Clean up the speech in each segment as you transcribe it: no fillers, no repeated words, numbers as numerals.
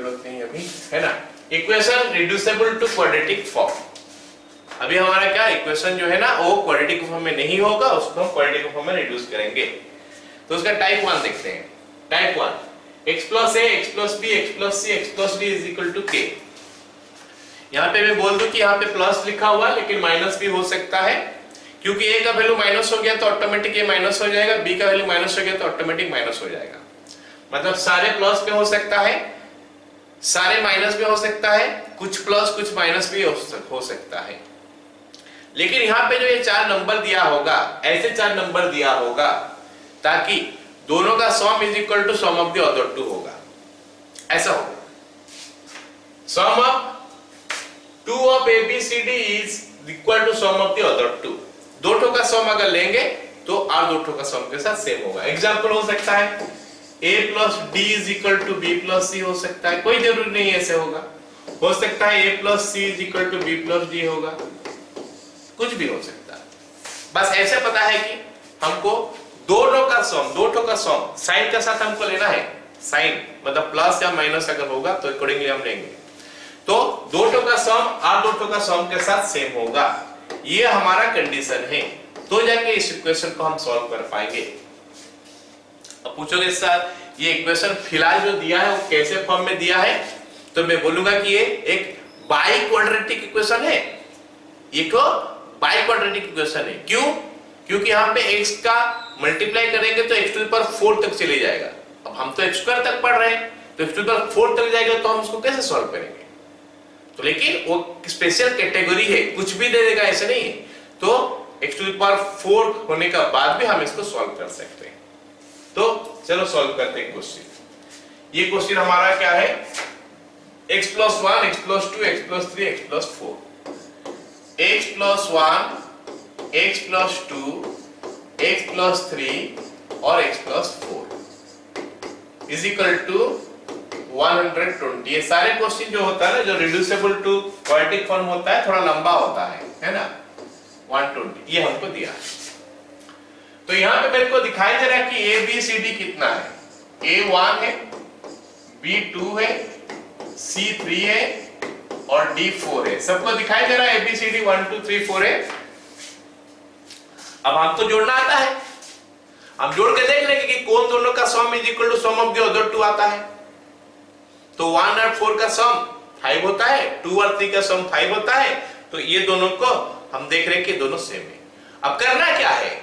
जरूरत नहीं अभी, है ना। Equation reducible to quadratic form. अभी हमारा क्या इक्वेशन जो है ना वो क्वाड्रेटिक फॉर्म में नहीं होगा, उसको हम क्वाड्रेटिक फॉर्म में रिड्यूस करेंगे। तो उसका टाइप 1 देखते हैं। Type 1 x plus a x plus b x plus c x plus d is equal to k। यहाँ पे मैं बोल दूं कि यहाँ पे प्लस लिखा हुआ है लेकिन माइनस भी हो सकता है, क्योंकि a का वैल्यू माइनस हो गया तो ऑटोमेटिक ये माइनस हो जाएगा, b का वैल्यू माइनस हो गया तो ऑटोमेटिक माइनस हो जाएगा। मतलब सारे प्लस में हो सकता है, सारे माइनस में हो सकता है, कुछ प्लस कुछ माइनस भी हो सकता है। लेकिन यहाँ पे जो ये 4 नंबर दिया होगा, ऐसे 4 नंबर दिया होगा ताकि दोनों का sum is equal to sum of the other two होगा। ऐसा होगा sum of 2 of A B C D is equal to sum of the other two. दो ठो का सम अगर लेंगे तो और दो ठो का सम के साथ सेम होगा। एग्जांपल हो सकता है a plus D is equal to B plus C हो सकता है, कोई जरूरी नहीं ऐसे होगा। हो सकता है a plus c is equal to B plus d होगा, कुछ भी हो सकता है। बस ऐसे पता है कि हमको दोनों का सम, दो ठो का सम साइन के साथ हमको लेना है। साइन मतलब प्लस या माइनस अगर होगा तो अकॉर्डिंगली हम लेंगे। तो दो ठो का सम और दो ठो का सम के साथ सेम होगा, ये हमारा कंडीशन है। तो जाके इस इक्वेशन को हम सॉल्व कर पाएंगे। अब पूछोगे सर ये इक्वेशन फिलहाल जो दिया है वो कैसे फॉर्म में दिया है, तो मैं बोलूंगा कि ये एक बाई क्वाड्रेटिक इक्वेशन है। ये को बाई क्वाड्रेटिक इक्वेशन है। क्यों? क्योंकि यहाँ पे x का मल्टीप्लाई करेंगे तो x टू द पावर 4 तक चले जाएगा। अब हम तो x स्क्वायर तक पढ़ रहे हैं, तो x टू द पावर 4 तक जाएगा तो हम उसको कैसे सॉल्व करेंगे? तो लेकिन वो स्पेशल कैटेगरी है, कुछ भी दे देगा ऐसे नहीं है। तो x टू द पावर 4 होने का बाद भी हम इसको सॉल्व कर सकते हैं। तो चलो सॉल्व करते हैं क्वेश्चन। ये क्वेश्चन हमारा क्या है? x plus 1 x plus 2 x plus 3 x plus 4। x plus 1 x plus 2 x plus 3 और x plus 4 is equal to 120। ये सारे क्वेश्चन जो होता है ना, जो रिड्यूसिबल टू क्वाड्रेटिक फॉर्म होता है, थोड़ा लंबा होता है ना। 120 ये हमको दिया है। तो यहां पे मेरे को दिखाई दे रहा है कि a b c d कितना है। a 1 है, b 2 है, c 3 है और d 4 है। सबको दिखाई दे रहा है a b c d 1 2 3 4 है। अब हमको जोड़ना आता है, हम जोड़ के देख लेंगे कि कौन दोनों का sum is equal to sum of the other two आता है। तो 1 और 4 का सम 5 होता है, 2 और 3 का सम 5 होता है। तो ये दोनों को हम देख रहे हैं कि दोनों सेम है। अब करना क्या है,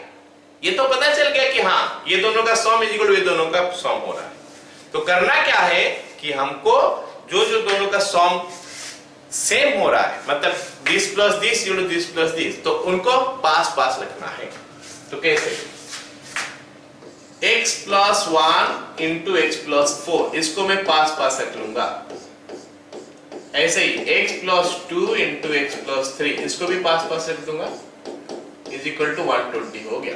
ये तो पता चल गया कि हाँ ये दोनों का सम इज इक्वल टू ये दोनों का सम हो रहा है। तो करना क्या है कि हमको जो जो दोनों का सम सेम हो रहा है, मतलब this plus this equal to this plus this, तो उनको पास पास रखना है। तो कैसे? x plus 1 into x plus 4, इसको मैं पास पास रख लूंगा। ऐसे ही x plus 2 into x plus 3, इसको भी पास पास रख दूंगा, इज इक्वल टू 120 हो गया।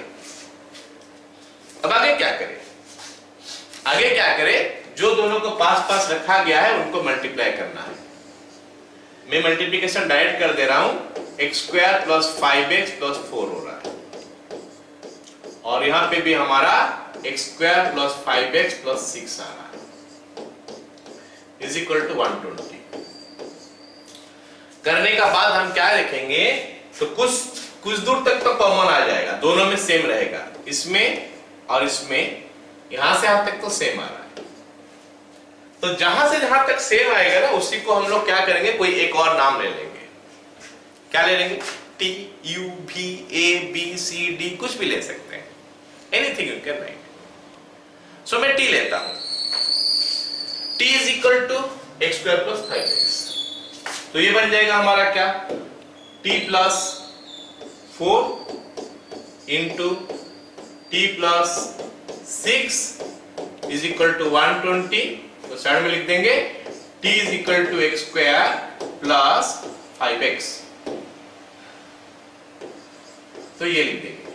अब आगे क्या करें? आगे क्या करें? जो दोनों को पास पास रखा गया है उनको मल्टीप्लाई करना है। मैं मल्टीप्लिकेशन डायरेक्ट कर दे रहा हूं। X square plus 5x plus 4 हो रहा है, और यहां पे भी हमारा x square plus 5x plus 6 आ रहा है, इज इक्वल टू 120। करने का बाद हम क्या लिखेंगे, तो कुछ दूर तक तो कॉमन आ जाएगा, दोनों में सेम रहेगा, इसमें और इसमें, यहां से यहां तक तो सेम आ रहा है। तो जहां से जहां तक सेम आएगा ना, उसी को हम लोग क्या करेंगे, कोई एक और नाम ले लेंगे। क्या ले लेंगे? T U V A B C D, कुछ भी ले सकते हैं, anything you can write. So मैं T लेता हूं। T is equal to x square plus 5x। तो ये बन जाएगा हमारा क्या? T plus 4 into T plus 6 is equal to 120। तो साइड में लिख देंगे t is equal to x square plus 5x। तो ये लिख देंगे,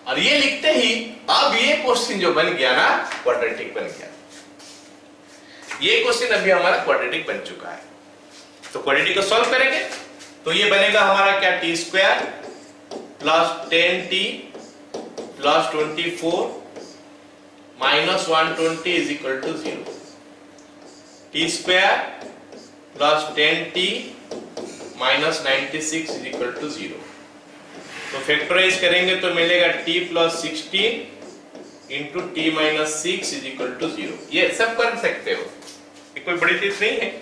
और ये लिखते ही अब ये क्वेश्चन जो बन गया ना, क्वाड्रेटिक बन गया। ये क्वेश्चन अभी हमारा क्वाड्रेटिक बन चुका है। तो क्वाड्रेटिक को सॉल्व करेंगे तो ये बनेगा हमारा क्या? T square plus 10t plus 24 minus 120 is equal to 0। t t square plus 10t minus 96 is equal to 0। तो फैक्टराइज करेंगे तो मिलेगा t plus 16 into t minus 6 is equal to 0। ये सब कर सकते हो, ये कोई बड़ी चीज नहीं है।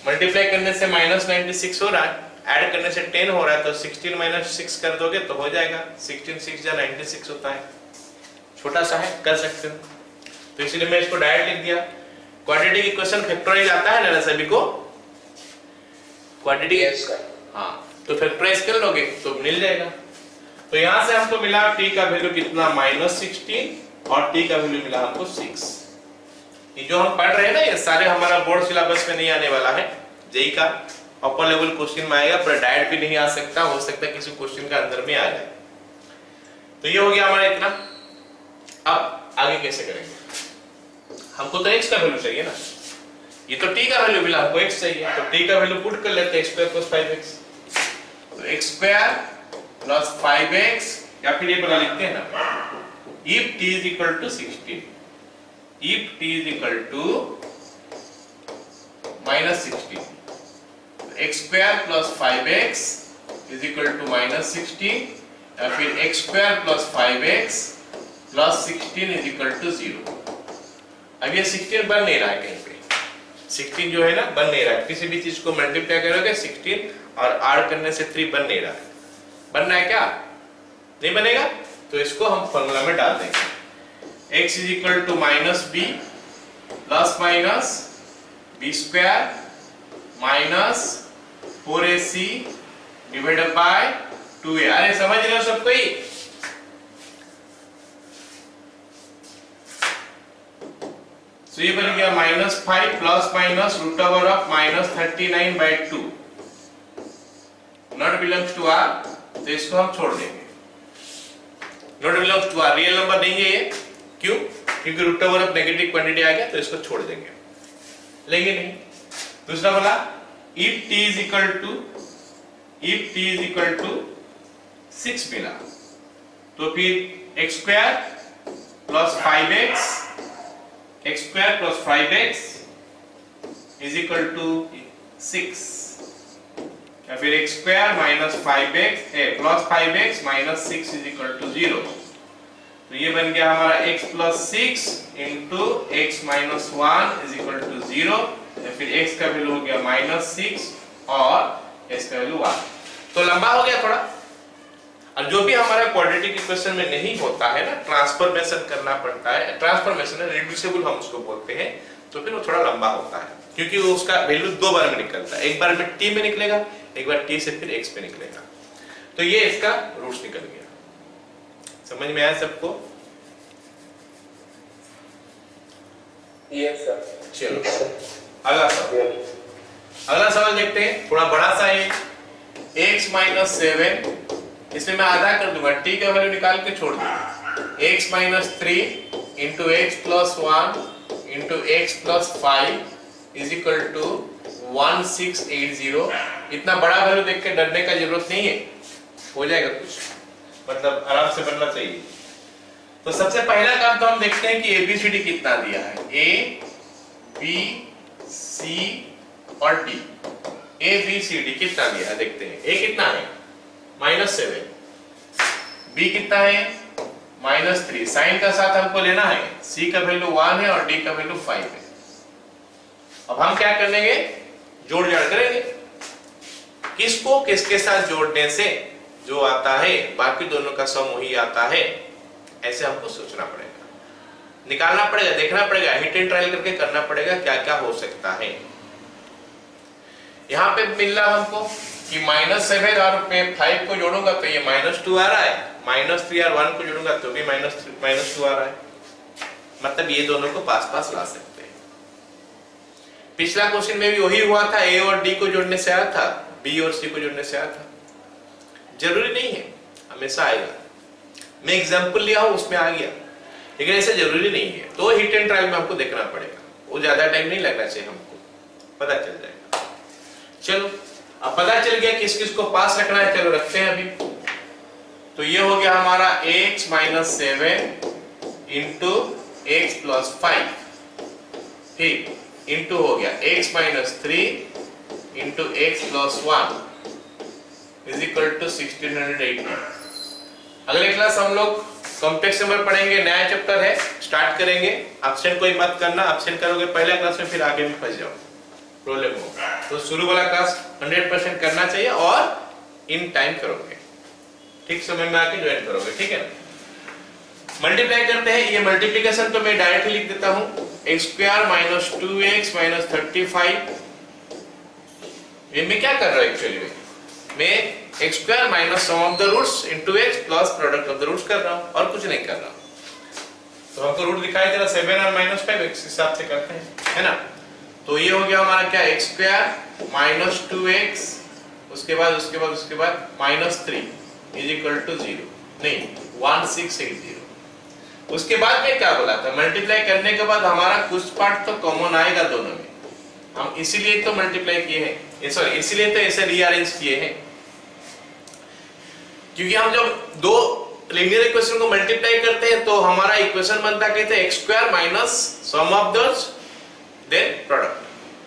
मल्टीप्लाई करने से माइनस 96 हो रहा है, ऐड करने से 10 हो रहा है, तो 16 माइनस 6 कर दोगे तो हो जाएगा। 16 6 या 96 होता है, छोटा सा है, कर सकते हो। तो इसलिए मैं इसको डायरेक्ट लिख दिया। क्वाड्रेटिक इक्वेशन फैक्टराइज आता है ना सभी को, क्वाड्रेटिक हाँ, तो फैक्टराइज कर लोगे तो मिल जाएगा। तो यहां से हमको मिला t का वैल्यू कितना -16 और t का वैल्यू मिला हमको 6। ये जो हम पढ़ रहे हैं ना, ये सारे हमारा बोर्ड सिलेबस में नहीं आने वाला है। जेई का अपर लेवल क्वेश्चन में आएगा, पर डायरेक्ट भी नहीं आ सकता, हो सकता है किसी क्वेश्चन का अंदर में आ जाए। तो ये हो गया हमारा इतना। अब आगे कैसे करेंगे? हमको तो x का वैल्यू चाहिए ना, ये तो t का वैल्यू मिला, हमको x चाहिए, तो t का वैल्यू पुट कर लेते हैं, x² + 5x। तो x² + 5x, या फिर ये बना लिखते हैं ना, if t is equal to 16, if t is equal to -16, x² + 5x is equal to -16, या फिर x² + 5x + 16 is equal to 0। अब ये 16 बन नहीं रहा है कहीं पे, 16 जो है ना बन नहीं रहा है। किसी भी चीज को मल्टीप्लाई करोगे 16 और ऐड करने से 3 बन नहीं रहा है। बनना है क्या? नहीं बनेगा, तो इसको हम फॉर्मूला में डाल देंगे। x is equal to -b plus minus b² minus 4ac divided by 2a। अरे समझ रहे हो सब कोई? तो ये बन गया -5 plus minus √39/2 not belongs to r, तो इसको हम छोड़ देंगे। Not belongs to r real number नहीं है ये, क्यों? क्योंकि √, नेगेटिव क्वांटिटी आ गया, तो इसको छोड़ देंगे, लेंगे नहीं। दूसरा बोला if t is equal to 6 मिला, तो फिर x² + 5x is equal to 6, या फिर x² - 5x + 5x - 6 is equal to 0। तो ये बन गया हमारा x + 6 into x - 1 is equal to 0, या फिर x का वैल्यू हो गया -6 और x का वैल्यू 1। तो लंबा हो गया थोड़ा। और जो भी हमारा क्वाड्रेटिक इक्वेशन में नहीं होता है ना, ट्रांसफॉर्मेशन करना पड़ता है, ट्रांसफॉर्मेशन है रिड्यूसिबल हम उसको बोलते हैं, तो फिर वो थोड़ा लंबा होता है, क्योंकि वो उसका वैल्यू 2 बार में निकलता है। एक बार में t में निकलेगा, एक बार t से फिर x पे निकलेगा। तो ये इसका रूट्स निकल गया। समझ में आया सबको? Yes sir. चलो अगला सवाल देखते हैं, थोड़ा बड़ा सा है। x - 7, इसमें मैं आधा कर दूंगा, t का वैल्यू निकाल के छोड़ दूंगा। x - 3 into x + 1 into x + 5 is equal to 1680। इतना बड़ा वैल्यू देख के डरने का जरूरत नहीं है, हो जाएगा कुछ, मतलब आराम से बनना चाहिए। तो सबसे पहला काम तो हम देखते हैं कि ABCD कितना दिया है। A, B, C और D। ABCD कितना दिया है देखते हैं। A कितना है? -7। B कितना है? -3। साइन का साथ हमको लेना है। C का वैल्यू 1 है और D का वैल्यू 5 है। अब हम क्या करेंगे? जोड़ जाड़ करेंगे। किसको किसके साथ जोड़ने से जो आता है बाकी दोनों का सम वही आता है, ऐसे हमको सोचना पड़ेगा, निकालना पड़ेगा, देखना पड़ेगा, हिट एंड ट्रायल करके करना पड़ेगा क्या क्या हो सकता है। यहाँ पे मिल रहा हमको कि -7 और 5 को जोड़ूंगा तो ये -2 आ रहा है, -3 और 1 को जोड़ूंगा तो भी -2 आ रहा है। मतलब ये दोनों को पास पास ला सकते हैं। पिछला क्वेश्चन में भी वही हुआ था, A और D को जोड़ने से आया था, B और C को जोड़ने से आया था। जरूरी नहीं है हमेशा आएगा, मैं एग्जांपल लिया हूं उसमें आ गया, लेकिन ऐसे जरूरी नहीं है। तो हिट एंड ट्रायल में हमको देखना पड़ेगा, वो ज्यादा टाइम नहीं लगना चाहिए, हमको पता चल जाएगा। चलो अब पता चल गया किस किस को पास रखना है, चलो रखते हैं अभी। तो ये हो गया हमारा x - 7 into x + 5, ठीक। इंटू हो गया x minus 3 into x plus 1 is equal to 1680। अगले क्लास हम लोग कॉम्प्लेक्स नंबर पढ़ेंगे, नया चैप्टर है, स्टार्ट करेंगे। एब्सेंट कोई मत करना, एब्सेंट करोगे पहला क्लास में फिर आगे भी फंस जाओ, प्रॉब्लम होगा। तो शुरू वाला क्लास 100% करना चाहिए और इन टाइम करोगे, ठीक समय में आके ज्वाइन करोगे, ठीक है ना। मल्टीप्लाई करते हैं, ये मल्टीप्लिकेशन तो मैं डायरेक्ट लिख देता हूं, x square minus 2x minus 35। ये मैं क्या कर रहा हूं एक्चुअली में, मैं x square minus sum of the roots into x plus product of the roots कर रहा हूं और कुछ नहीं कर रहा हूं। तो हमको रूट दिखाई दे रहा 7 और माइनस 5, इस हिसाब से करते हैं, है ना। तो ये हो गया हमारा क्या, एक्स स्क्वायर माइनस 2x, उसके बाद माइनस 3 इज इक्वल टू 0, नहीं 1680। उसके बाद में क्या बोला था, मल्टीप्लाई करने के बाद हमारा कुछ पार्ट तो कॉमन आएगा दोनों में, हम इसीलिए तो मल्टीप्लाई किए हैं, सॉरी इसीलिए तो ऐसे रीअरेंज किए हैं, क्योंकि हम जब दो लीनियर इक्वेशन को मल्टीप्लाई करते हैं तो हमारा इक्वेशन बनता कहते हैं x square minus sum of those then product.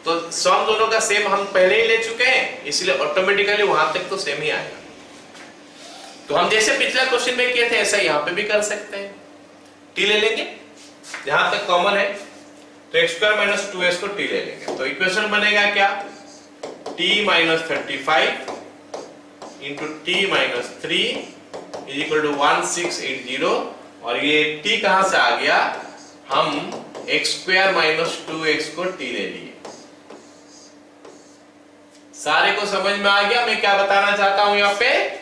तो सम दोनों का सेम हम पहले ही ले चुके हैं, इसलिए ऑटोमेटिकली वहां तक तो सेम ही आएगा। तो हम जैसे पिछला क्वेश्चन में किए थे ऐसा यहाँ पे भी कर सकते हैं, टी ले लेंगे जहां तक कॉमन है, तो एक्स स्क्वायर माइनस 2s को टी ले लेंगे, तो इक्वेशन बनेगा क्या, t minus 35 into t minus 3 is equal to 1680। और ये t कहां से आ गया, हम एक्स स्क्वायर माइनस 2x को t ले लिए। सारे को समझ में आ गया मैं क्या बताना चाहता हूं यहाँ पे,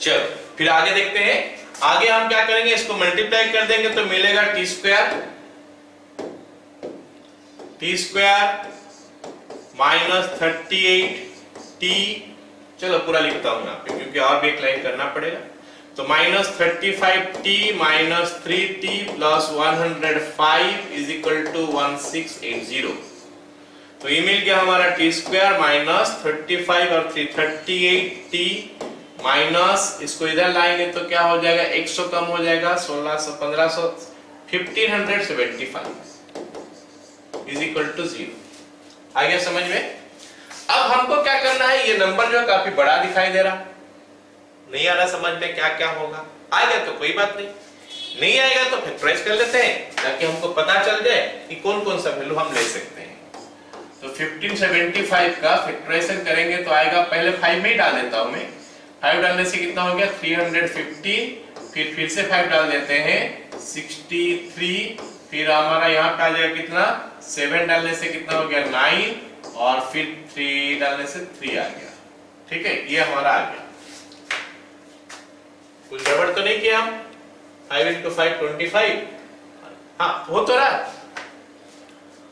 चलो फिर आगे देखते हैं। आगे हम क्या करेंगे, इसको मल्टीप्लाई कर देंगे तो मिलेगा टी स्क्वायर माइनस 38t, चलो पूरा लिखता हूं यहाँ पे क्योंकि और भी एक लाइन करना पड़ेगा। तो minus 35t minus 3t plus 105 is equal to 1680। तो ये मिल गया हमारा टी स्क्वायर माइनस 35 और 38t माइनस, इसको इधर लाएंगे तो क्या हो जाएगा, 100 कम हो जाएगा, 1600 1500 1575 इज इक्वल टू 0। आ गया समझ में। अब हमको क्या करना है, ये नंबर जो है काफी बड़ा दिखाई दे रहा, नहीं आ रहा समझ में क्या क्या होगा, आ गया तो कोई बात नहीं, नहीं आएगा तो फैक्टराइज कर लेते हैं ताकि हमको पता चल जाए कि कौन कौन सा वैल्यू हम ले सकते हैं। तो 1575 का फैक्टराइजेशन करेंगे तो आएगा, पहले 5 में ही डाल देता हूं मैं, 5 डालने से कितना हो गया 315, फिर से 5 डाल देते हैं 63, फिर हमारा यहाँ पे आ जाएगा कितना, 7 डालने से कितना हो गया 9, और फिर 3 डालने से 3 आ गया, ठीक है, ये हमारा आ गया। कुछ गड़बड़ तो नहीं किया हम, 5 into 5 25, हाँ हो तो रहा।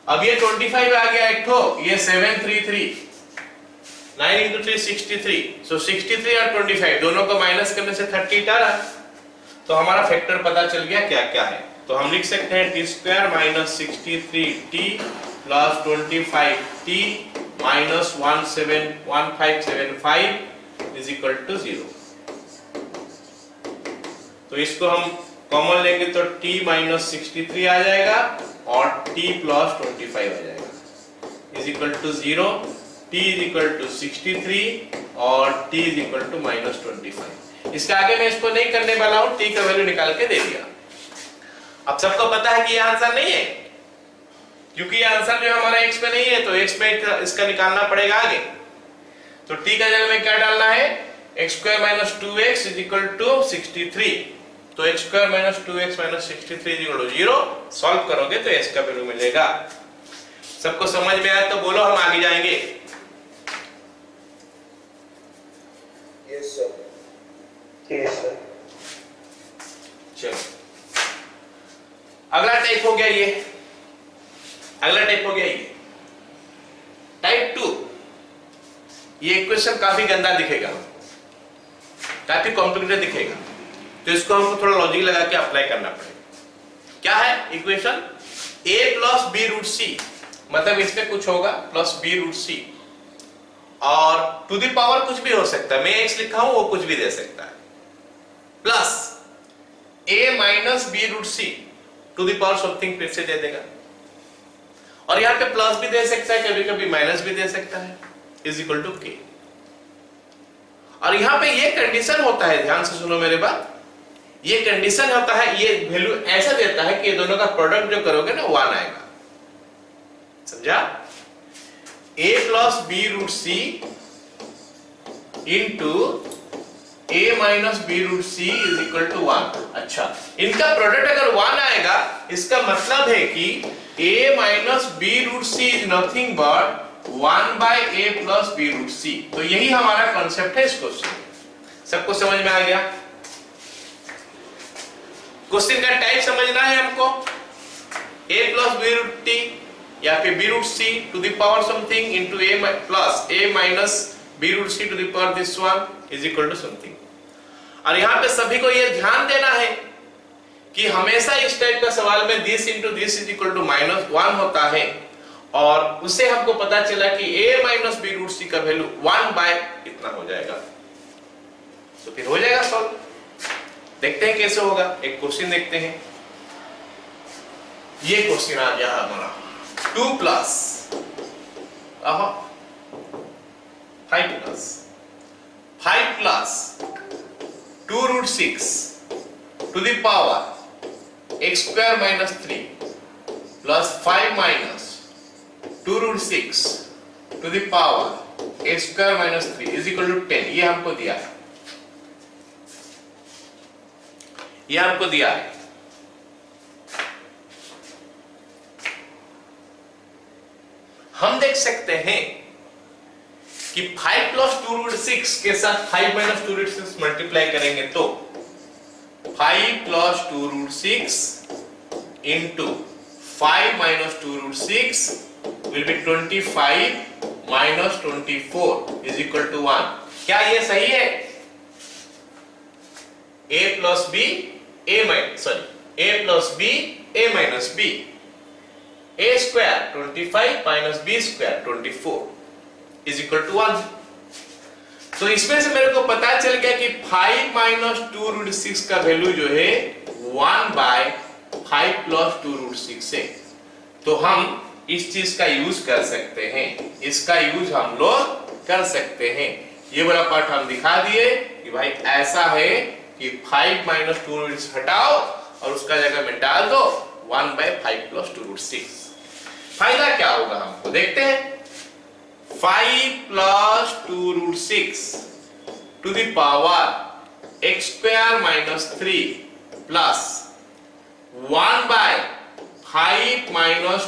अब ये 25 आ गया एक ठो, ये 733, 9 into 3 63, so 63 और 25 दोनों को माइनस करने से 30 आ रहा। तो हमारा फैक्टर पता चल गया क्या क्या है। तो हम लिख सकते हैं t square minus 63t plus 25t minus 1575 is equal to 0। तो इसको हम कॉमन लेंगे तो t माइनस 63 आ जाएगा और t प्लस 25 आ जाएगा is equal to 0। t is equal to 63 और t is equal to minus 25। इसके आगे मैं इसको नहीं करने वाला हूं, t का वैल्यू निकाल के दे दिया। अब सबको पता है कि ये आंसर नहीं है, क्योंकि ये आंसर जो हमारा x में नहीं है तो x में इसका निकालना पड़ेगा आगे। तो t का जगह में क्या डालना है, x square minus 2x is equal to 63। तो x square minus 2x minus 63 is equal to 0। Solve करोगे तो x का वैल्यू मिलेगा। सबको समझ में आया तो बोलो, हम आगे जाएंगे। Yes sir. Yes sir. चलो अगला टाइप हो गया ये, अगला टाइप हो गया ये टाइप 2। ये इक्वेशन काफी गंदा दिखेगा, काफी कॉम्प्लिकेटेड दिखेगा, तो इसको हमको थोड़ा लॉजिक लगा के अप्लाई करना पड़ेगा। क्या है equation, a plus B root C, मतलब इसमें कुछ होगा प्लस बी रूट सी, और टू द पावर कुछ भी हो सकता है, मैं x लिखा हूं वो कुछ भी दे सकता है, plus a minus B root c to the power something फिर से दे देगा, और यहाँ पे प्लस भी दे सकता है, कभी कभी माइनस भी दे सकता है, इज इक्वल टू के। और यहाँ पे ये कंडीशन होता है, ध्यान से सुनो मेरे बात, ये कंडीशन होता है, ये वैल्यू ऐसा देता है कि ये दोनों का प्रोडक्ट जो करोगे ना 1 आएगा, समझा? a plus B root c into a minus B root C is equal to 1। अच्छा, इनका प्रोडक्ट अगर 1 आएगा, इसका मतलब है कि a minus B root C is nothing but 1 by a plus B root C. तो यही हमारा कॉन्सेप्ट है इस क्वेश्चन। सबको समझ में आ गया? क्वेश्चन का टाइप समझना है हमको, a plus B root t या फिर b root c to the power something into a plus a minus B root c to the power this one is equal to something. और यहां पे सभी को ये ध्यान देना है कि हमेशा इस टाइप का सवाल में this into this is equal to -1 होता है, और उससे हमको पता चला कि a माइनस बी रूट सी का वैल्यू 1 बाय इतना हो जाएगा। तो फिर हो जाएगा सॉल्व। देखते हैं कैसे होगा, एक क्वेश्चन देखते हैं। ये क्वेश्चन आ गया हमारा 2 plus 5 plus 2 root 6 to the power x square minus 3 plus 5 minus 2 root 6 to the power x square minus 3 is equal to 10। ये हमको दिया है, ये हमको दिया है। हम देख सकते हैं कि 5 प्लस 2 रूट 6 के साथ 5 माइनस 2 रूट 6 मल्टीप्लाई करेंगे तो 5 plus 2 root 6 into 5 minus 2 root 6 will be 25 minus 24 is equal to 1। क्या ये सही है? a plus b a plus b a minus b, a square 25 minus b square 24 is equal to 1। तो इसमें से मेरे को पता चल गया कि 5 माइनस 2 रूट 6 का वैल्यू जो है 1 बाय 5 प्लस 2 रूट 6 है। तो हम इस चीज का यूज कर सकते हैं, इसका यूज हम लोग कर सकते हैं। ये वाला पार्ट हम दिखा दिए कि भाई ऐसा है कि 5 माइनस 2 रूट 6 हटाओ और उसका जगह में डाल दो 1 बाय 5 प्लस 2 रूट 6। फायदा क्या होगा हमको देखते हैं। 5 plus 2 root 6 to the power x square minus 3 plus 1 by 5 plus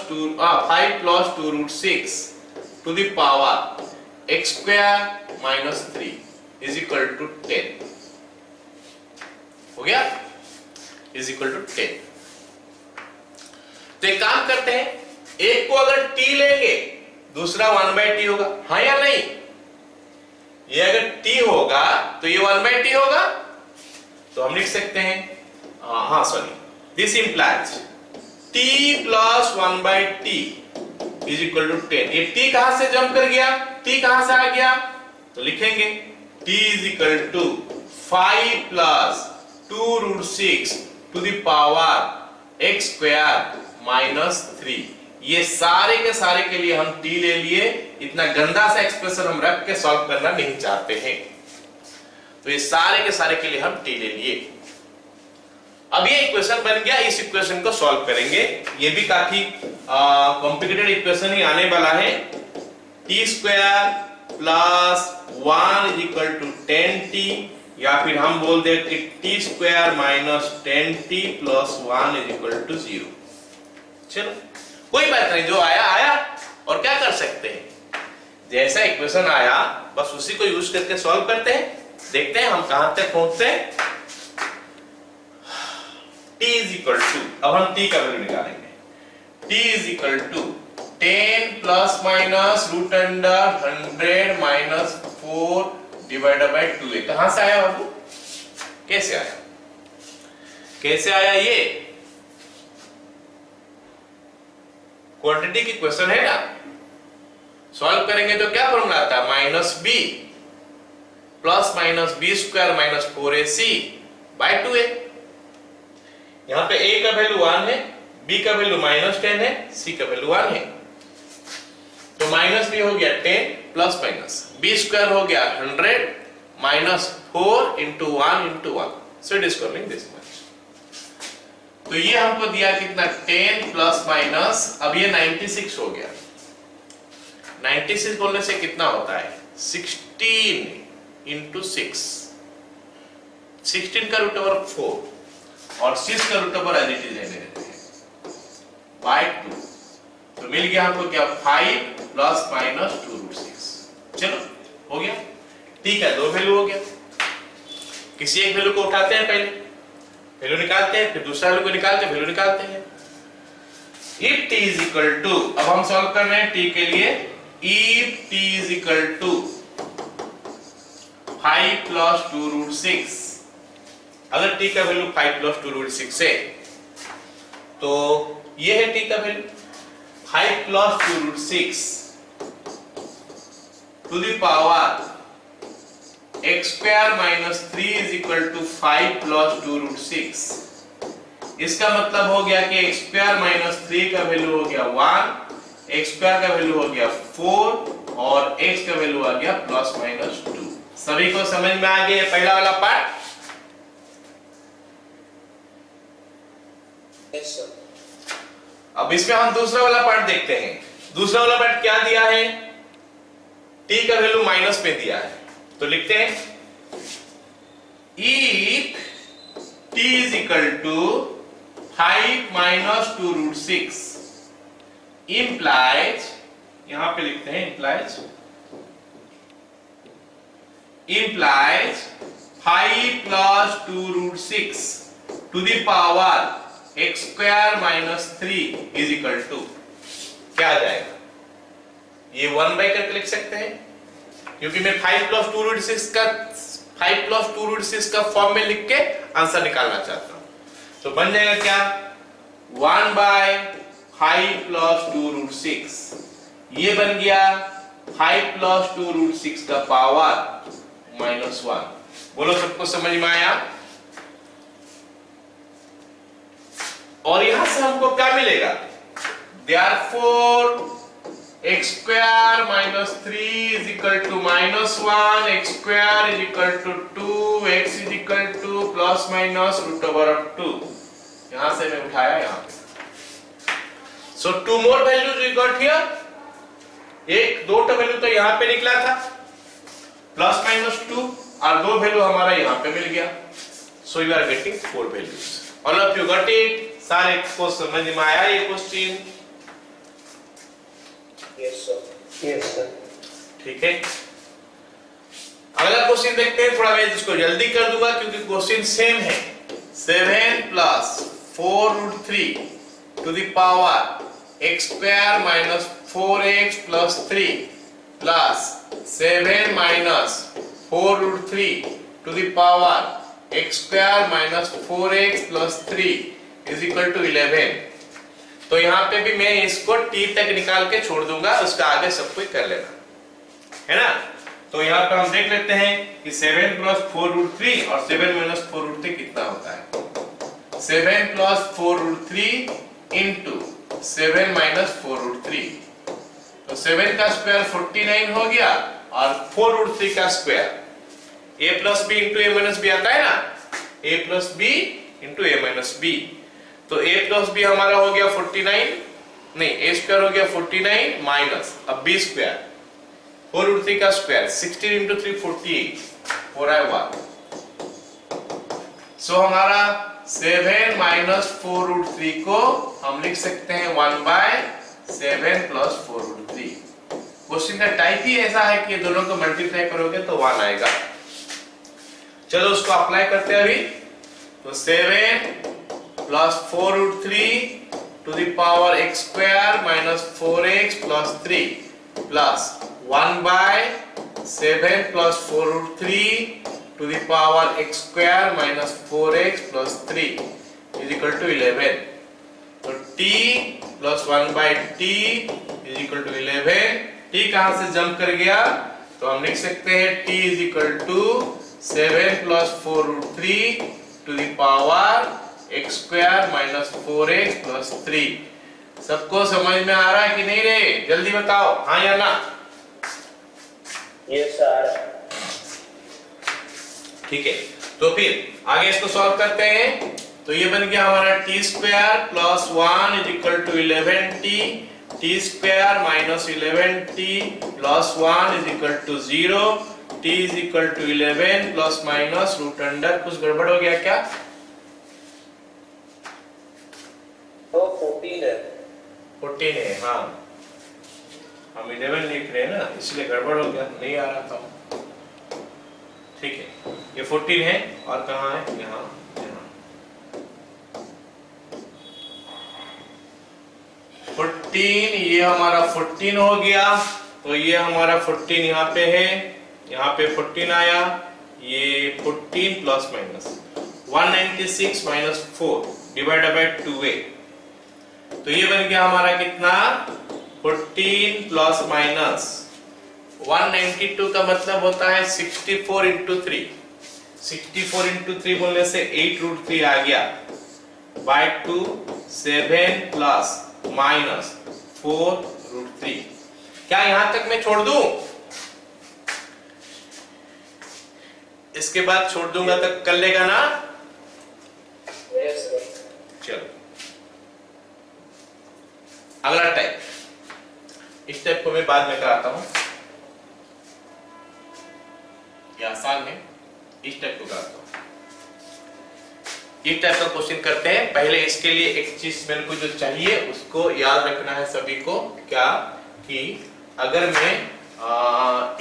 2 root 6 to the power x square minus 3 is equal to 10 हो गया, इज इक्वल टू 10। तो एक काम करते हैं, एक को अगर t लेंगे दूसरा 1 बाय टी होगा, हाँ या नहीं? ये अगर t होगा तो ये 1 बाय टी होगा, तो हम लिख सकते हैं this implies t plus 1 by t is equal to 10। ये t कहां से जंप कर गया, t कहां से आ गया, तो लिखेंगे t is equal to 5 plus 2 root 6 to the power x square minus 3। ये सारे के सारे के लिए हम t ले लिए, इतना गंदा सा एक्सप्रेशन हम रख के सॉल्व करना नहीं चाहते हैं, तो ये सारे के सारे के लिए हम t ले लिए। अब ये इक्वेशन बन गया, इस इक्वेशन को सॉल्व करेंगे। ये भी काफी कॉम्प्लिकेटेड इक्वेशन ही आने वाला है। t square plus 1 is equal to 10t, या फिर हम बोल दे कि t square minus 10t plus 1 is equal to 0। चलो कोई बात नहीं, जो आया आया, और क्या कर सकते हैं, जैसा इक्वेशन आया बस उसी को यूज करके सॉल्व करते हैं, देखते हैं हम कहां तक पहुंचते हैं। t इज इक्वल टू, अब हम t का वैल्यू निकालेंगे। t is equal to 10 plus minus root under 100 minus 4 divided by 2a। कहां से आया बाबू, कैसे आया, कैसे आया? ये क्वांटिटी की क्वेश्चन है ना, सॉल्व करेंगे तो क्या फॉर्मूला आता है, minus b plus minus b square minus 4ac by 2a। यहाँ पे a का वैल्यू 1 है, b का वैल्यू -10 है, c का वैल्यू 1 है। तो माइनस भी हो गया 10 प्लस माइनस b स्क्वायर हो गया 100 minus 4 into 1 into 1, so it is coming this much. तो ये हमको दिया कितना 10 प्लस माइनस, अब ये 96 हो गया। 96 बोलने से कितना होता है 16 इंटू 6, 16 का रूट ओवर 4 और 6 का root over as it is रहने देते हैं बाय 2। तो मिल गया हमको क्या 5 प्लस माइनस 2 रूट 6। चलो हो गया, ठीक है, दो वैल्यू हो गया। किसी एक वैल्यू को उठाते हैं, पहले वैल्यू निकालते हैं, फिर दूसरा वैल्यू को निकाल के वैल्यू निकालते हैं। If t is equal to, अब हम सॉल्व कर रहे हैं t के लिए, if t is equal to 5 plus 2 root 6, अगर t का वैल्यू 5 प्लस 2 रूट 6 है तो ये है t का value 5 plus 2 root 6 to the power x square minus 3 is equal to 5 plus 2 root 6। इसका मतलब हो गया कि x स्क्वायर माइनस 3 का वैल्यू हो गया 1, x स्क्वायर का वैल्यू हो गया 4 और x का वैल्यू आ गया प्लस माइनस 2। सभी को समझ में आ गया पहला वाला पार्ट? Yes sir. अब इसमें हम दूसरा वाला पार्ट देखते हैं। दूसरा वाला पार्ट क्या दिया है, t का वैल्यू माइनस में दिया है, तो लिखते हैं if t is equal to 5 minus 2 root 6 implies, यहां पे लिखते हैं implies 5 plus 2 root 6 to the power x square minus 3 is equal to, क्या आ जाएगा? ये 1 बाई करके लिख सकते हैं, क्योंकि मैं 5 प्लस 2 रूट 6 का फॉर्म में लिख के आंसर निकालना चाहता हूं। तो बन जाएगा क्या 1 बाय 5 प्लस 2 रूट 6, ये बन गया 5 प्लस 2 रूट 6 का पावर माइनस 1। बोलो सबको समझ में आया? और यहां से हमको क्या मिलेगा, therefore x square minus 3 is equal to minus 1, x square is equal to 2, x is equal to plus minus root over of 2। यहां से मैं उठाया यहां पे। So two more values we got here। एक दो वैल्यू तो यहां पे निकला था प्लस माइनस 2 और दो वैल्यू हमारा यहां पे मिल गया। So you are getting 4 values। All of you got it? सारे को समझ में आया ये question? Yes sir. Yes sir. ठीक है, अगला क्वेश्चन देखते हैं। थोड़ा मैं इसको जल्दी कर दूंगा क्योंकि क्वेश्चन सेम है। 7 plus 4 root 3 to the power x square minus 4x plus 3 plus 7 minus 4 root 3 to the power x square minus 4x plus 3 is equal to 11। तो यहाँ पे भी मैं इसको t तक निकाल के छोड़ दूंगा, उसका आगे सब कुछ कर लेना है ना। तो यहाँ पे हम देख लेते हैं कि 7 प्लस 4 रूट 3 और 7 माइनस 4 रूट 3 कितना होता है। 7 plus 4 root 3 into 7 minus 4 root 3, तो 7 का स्क्वायर 49 हो गया और 4 रूट 3 का square a plus b into a minus b आता है ना, a plus b into a minus b. तो a प्लस बी हमारा हो गया 49, नहीं a स्क्वायर हो गया 49 माइनस अब b स्क्वायर 4 रूट 3 का स्क्वायर 16 इंटू 3 48, 4 आए 1। सो हमारा 7 माइनस 4 रूट 3 को हम लिख सकते हैं 1 बाय 7 प्लस 4 रूट 3। क्वेश्चन का टाइप ही ऐसा है कि दोनों को मल्टीप्लाई करोगे तो 1 आएगा। चलो उसको अप्लाई करते हैं अभी। तो 7 plus 4 root 3 to the power x square minus 4x plus 3 plus 1 by 7 plus 4 root 3 to the power x square minus 4x plus 3 is equal to 11। तो t plus 1 by t is equal to 11। t कहां से jump कर गया, तो हम लिख सकते हैं t is equal to 7 plus 4 root 3 to the power x square minus 4x plus 3। सबको समझ में आ रहा है कि नहीं रे? जल्दी बताओ, हाँ या ना? Yes sir. ठीक है, तो फिर आगे इसको सॉल्व करते हैं। तो ये बन गया हमारा t square plus 1 is equal to 11t, t square minus 11t plus 1 is equal to 0, t is equal to 11 plus minus root under. कुछ गड़बड़ हो गया क्या? तो 14 है। 14 है, हाँ हम 11 लिख रहे हैं ना, इसलिए गड़बड़ हो गया, नहीं आ रहा था। ठीक है, ये 14 है और कहाँ है? यहाँ, यहाँ 14, ये हमारा 14 हो गया। तो ये हमारा 14 यहाँ पे है, यहाँ पे 14 आया, ये 14 plus minus 196 minus 4 divided by 2a। तो ये बन गया हमारा कितना? 14 प्लस माइनस 192 का मतलब होता है 64 इंटू 3। 64 इंटू 3 बोलने से 8 रूट 3 आ गया बाय 2, 7 प्लस माइनस 4 रूट 3। क्या यहां तक मैं छोड़ दूं? इसके बाद छोड़ दूंगा तो कर लेगा ना? Yes sir. चलो अगला टाइप, इस टाइप को मैं बाद में कराता हूं, ये आसान है, इस टाइप को कराता हूं। इस टाइप का क्वेश्चन करते हैं। पहले इसके लिए एक चीज मेरे को जो चाहिए उसको याद रखना है सभी को, क्या कि अगर मैं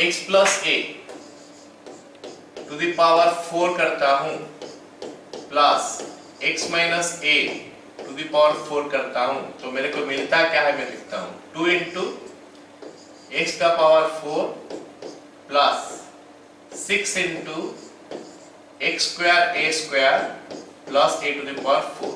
x plus a to the power 4 करता हूं plus x minus a to the power 4 करता हूं, तो मेरे को मिलता क्या है? मैं लिखता हूं 2 इंटू एक्स का power 4 plus 6 into x square a square plus a to the power 4।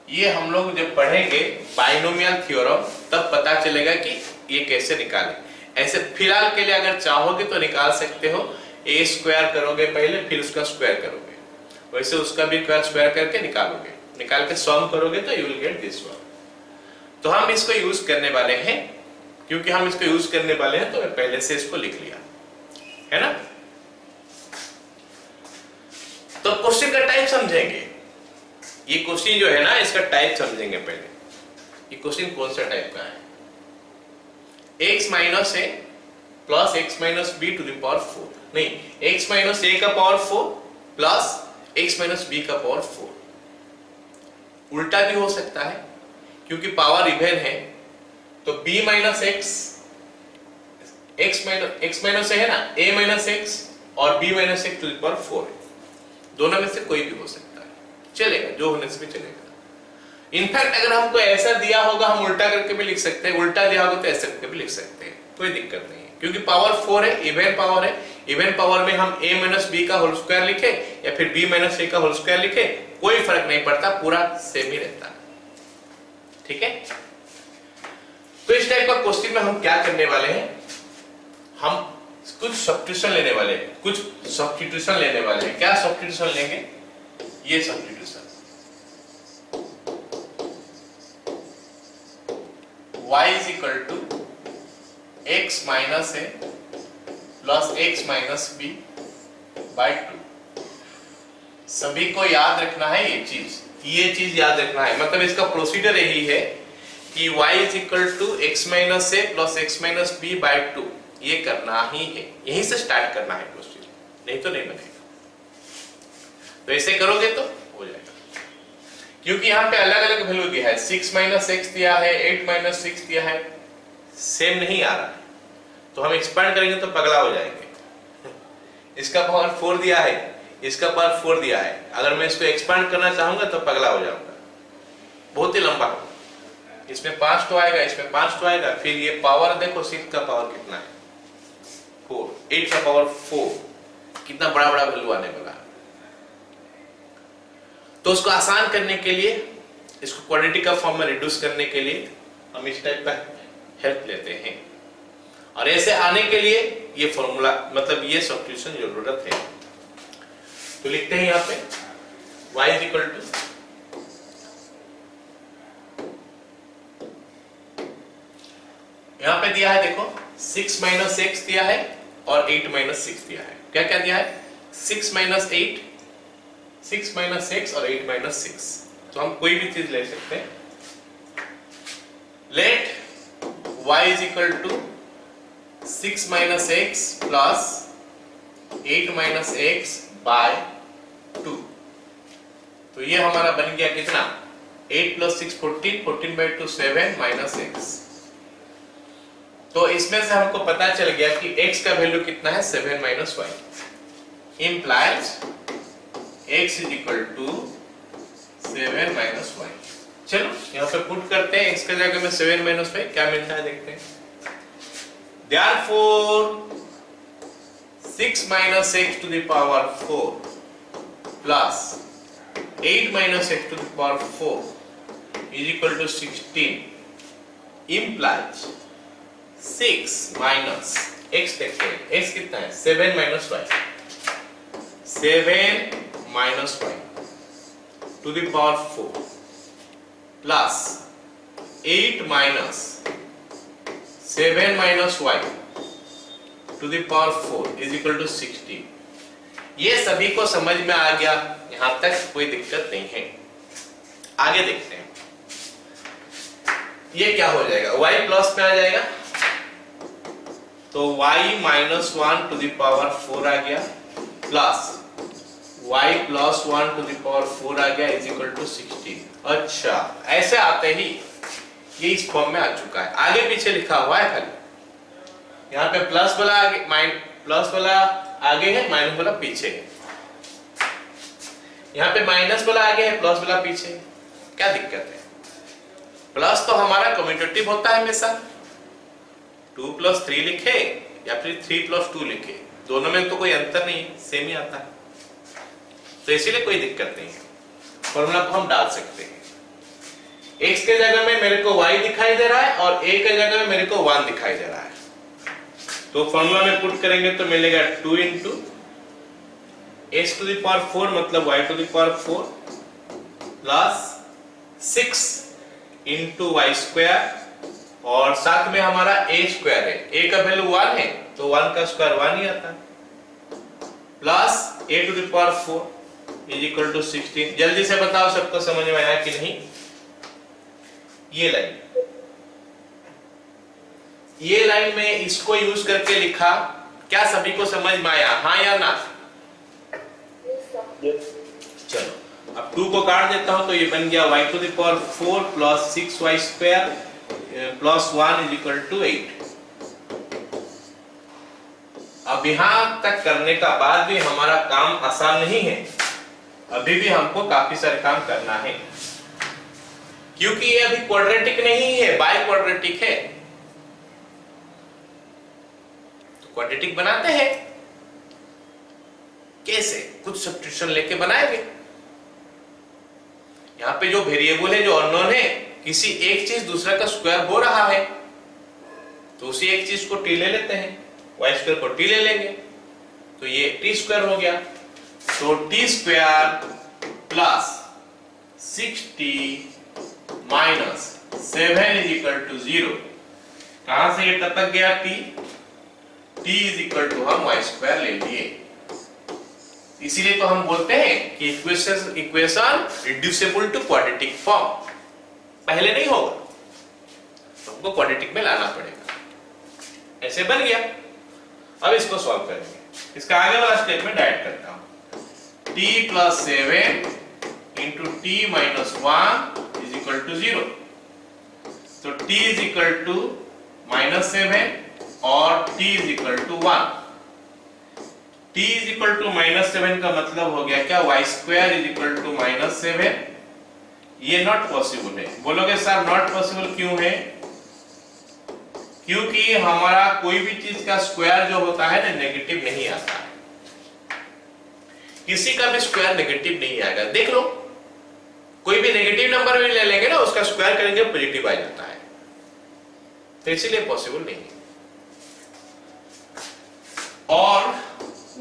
ये हम लोग जब पढ़ेंगे बाइनोमियल थ्योरम तब पता चलेगा कि ये कैसे निकालें। ऐसे फिलहाल के लिए अगर चाहोगे तो निकाल सकते हो, ए स्क्वायर करोगे पहले फिर उसका स्क्वायर करोगे, वैसे उसका भी स्क्वायर करके निकालोगे, निकाल के सम करोगे तो you will get this one. तो हम इसको यूज करने वाले हैं, क्योंकि हम इसको यूज करने वाले हैं तो मैं पहले से इसको लिख लिया है ना। तो क्वेश्चन का टाइप समझेंगे, ये क्वेश्चन जो है ना इसका टाइप समझेंगे पहले। ये क्वेश्चन कौन सा टाइप का है? x minus a plus x minus b to the power 4, नहीं x माइनस a का power 4 plus x minus b का पावर 4। उल्टा भी हो सकता है क्योंकि पावर इवन है, तो b माइनस x माइनस है ना, a माइनस x और b minus x to the power 4 है। दोनों में से कोई भी हो सकता है, चलेगा, जो होने से भी चलेगा। इनफैक्ट अगर हमको ऐसा दिया होगा हम उल्टा करके भी लिख सकते हैं, उल्टा दिया होगा तो ऐसा करके भी लिख सकते हैं, कोई दिक्कत नहीं है, क्योंकि पावर 4 है, इवन पावर है। इवन पावर में हम a माइनस b का होल स्क्वायर लिखे या फिर b माइनस a का होल स्क्वायर लिखे, कोई फर्क नहीं पड़ता, पूरा सेम ही रहता है। ठीक है, तो इस टाइप का क्वेश्चन में हम क्या करने वाले हैं? हम कुछ सब्स्टिट्यूशन लेने वाले हैं, क्या सब्स्टिट्यूशन लेंगे? ये substitution y is equal to x minus a plus x minus b by 2। सभी को याद रखना है ये चीज याद रखना है। मतलब इसका प्रोसीजर यही है कि y is equal to x minus a plus x minus b by 2, ये करना ही है, यहीं से स्टार्ट करना है क्वेश्चन, नहीं तो नहीं बनेगा। तो ऐसे करोगे तो हो जाएगा, क्योंकि यहाँ पे अलग अलग वैल्यू दिया है, 6 माइनस एक्स दिया है, 8 माइनस 6 दिया है, सेम नहीं आ रहा है, तो हम एक्सपांड करेंगे तो पगला हो जाएंगे। इसका पावर 4 दिया है, इसका पावर 4 दिया है, अगर मैं इसको एक्सपांड करना चाहूंगा तो पगला हो जाऊंगा, बहुत ही लंबा होगा। इसमें 5 तो आएगा, इसमें 5 तो आएगा, फिर ये पावर देखो 6 का पावर कितना है 4, 8 का पावर 4, कितना बड़ा बड़ा वैल्यू आने वाला है। तो उसको आसान करने के लिए, इसको क्वाड्रेटिक का फॉर्म में रिड्यूस करने के लिए हम इस टाइप का हेल्प लेते हैं, और ऐसे आने के लिए ये फॉर्मूला, मतलब ये सब्स्टिट्यूशन जरूरत है। तो लिखते हैं यहाँ पे y is equal to यहाँ पे दिया है देखो 6 माइनस एक्स दिया है और 8 माइनस 6 दिया है। क्या क्या दिया है? 6 माइनस 8, 6 माइनस 6 और 8 माइनस 6। तो हम कोई भी चीज ले सकते हैं। Let y is equal to 6 minus x plus 8 minus x by 2। तो ये हमारा बन गया कितना? 8 प्लस 6 14, 14 बाई 2 7 माइनस एक्स। तो इसमें से हमको पता चल गया कि x का वैल्यू कितना है? 7 minus y. Implies x is equal to 7 minus y. चलो यहाँ पे पुट करते हैं, x का जगह में 7 माइनस वाई, क्या मिलता है देखते हैं। Therefore 6 minus x to the power 4 plus 8 minus x to the power 4 is equal to 16 implies 6 minus x देखते हैं, x कितना है? 7 minus y, 7 minus y to the power 4 plus 8 minus 7 minus y to the power 4 is equal to 16। ये सभी को समझ में आ गया, यहां तक कोई दिक्कत नहीं है। आगे देखते हैं ये क्या हो जाएगा। y प्लस में आ जाएगा तो y minus 1 to the power 4 आ गया plus y plus 1 to the power 4 आ गया इज इक्वल टू 16। अच्छा, ऐसे आते ही ये इस फॉर्म में आ चुका है। आगे पीछे लिखा हुआ है खाली, यहाँ पे प्लस वाला आगे, प्लस वाला आगे है, माइनस वाला पीछे है। यहाँ पे माइनस वाला आगे है, प्लस वाला पीछे है। क्या दिक्कत है? प्लस तो हमारा कम्यूटेटिव होता है हमेशा। 2 प्लस 3 लिखे या फिर 3 प्लस 2 लिखे, दोनों में तो कोई अंतर नहीं है, सेम ही आता है। तो इसीलिए कोई दिक्कत नहीं है, फॉर्मूला को हम डाल सकते हैं। x के जगह में मेरे को y दिखाई दे रहा है और a के जगह में मेरे को 1 दिखाई दे रहा है। तो फॉर्मूला में पुट करेंगे तो मिलेगा 2 into x to the power 4 मतलब y to the power 4 plus 6 into y square और साथ में हमारा a स्क्वायर है। a का वैल्यू 1 है तो 1 का स्क्वायर 1 ही आता है plus a to the power 4 is equal to 16। जल्दी से बताओ सबको समझ में आया कि नहीं? ये लाइन में इसको यूज करके लिखा, क्या सभी को समझ में आया? हाँ या ना? चलो अब 2 को काट देता हूं तो ये बन गया y to the power 4 plus 6y square plus 1 is equal to 8। अब यहां तक करने का बाद भी हमारा काम आसान नहीं है, अभी भी हमको काफी सारे काम करना है, क्योंकि ये अभी क्वाड्रेटिक नहीं है, बाई क्वाड्रेटिक है। तो क्वाड्रेटिक बनाते हैं कैसे? कुछ सब्स्टिट्यूशन लेके बनाएंगे। यहाँ पे जो वेरिएबल है, जो अननोन है, किसी एक चीज दूसरा का स्क्वायर हो रहा है तो उसी एक चीज को t ले लेते हैं, y स्क्वायर को t ले लेंगे तो ये t स्क्वायर हो गया। तो t square plus 6t minus 7 is equal to 0। कहां से ये टपक गया t? t is equal to हम y स्क्वायर ले लिए। इसीलिए तो हम बोलते हैं कि equation reducible to quadratic form. पहले नहीं होगा तो हमको क्वाड्रेटिक में लाना पड़ेगा। ऐसे बन गया। अब इसको सॉल्व करेंगे। इसका आगे वाला स्टेटमेंट ऐड करता हूं। t plus 7 into t minus 1 is equal to 0। तो t is equal to minus 7 और t is equal to 1। t is equal to minus 7 का मतलब हो गया क्या? y square is equal to minus 7। ये नॉट पॉसिबल है। बोलोगे सर नॉट पॉसिबल क्यों है? क्योंकि हमारा कोई भी चीज का स्क्वायर जो होता है ना नेगेटिव नहीं आता है। किसी का भी स्क्वायर नेगेटिव नहीं आएगा। देख लो, कोई भी नेगेटिव नंबर भी ले लेंगे ना, उसका स्क्वायर करेंगे पॉजिटिव आ जाता है। तो इसीलिए पॉसिबल नहीं है। और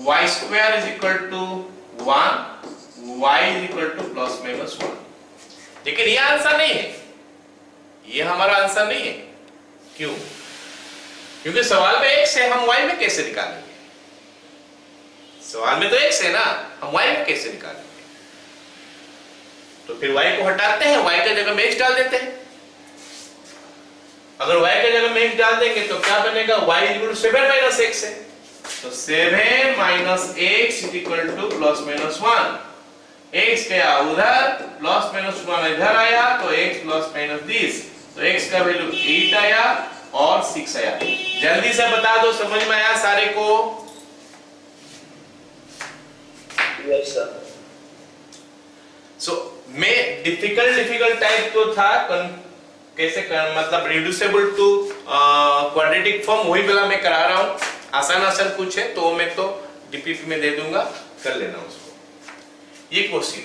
y square is equal to 1, y is equal to plus minus 1। लेकिन ये आंसर नहीं है, ये हमारा आंसर नहीं है। क्यों? क्योंकि सवाल में x है, हम y में कैसे निकालेंगे? सवाल में तो x है ना, हम y में कैसे निकालेंगे? तो फिर y को हटाते हैं, y के जगह में x डाल देते हैं। अगर y के जगह में x डाल देंगे तो क्या बनेगा? y इक्वल 7 माइनस x है, तो 7 minus x equal to plus minus 1। x गया उधर, प्लस माइनस 1 इधर आया, तो x प्लस माइनस दिस, तो x का वैल्यू 8 आया और 6 आया। जल्दी से बता दो, समझ में आया सारे को? Yes sir. सो मैं डिफिकल्ट टाइप तो था, कैसे कर, मतलब रिड्यूसिबल टू क्वाड्रेटिक फॉर्म, वही वाला मैं करा रहा हूं। आसान कुछ है तो मैं तो डीपीपी में दे दूंगा, कर लेना उसको। ये question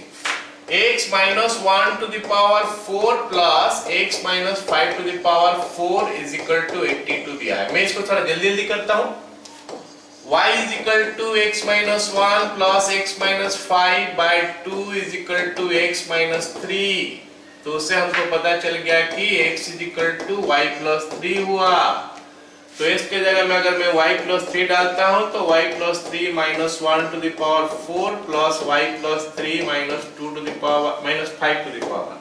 x minus 1 to the power 4 plus x minus 5 to the power 4 is equal to 82 दिया है। मैं इसको थोड़ा जल्दी जल्दी करता हूं। y is equal to x minus 1 plus x minus 5 by 2 is equal to x minus 3। तो उससे हमको पता चल गया कि x is equal to y plus 3 हुआ। तो इसके जगह में अगर मैं y प्लस 3 डालता हूं तो y plus 3 minus 1 to the power 4 plus y plus 3 minus 2 to the power minus 5 to the power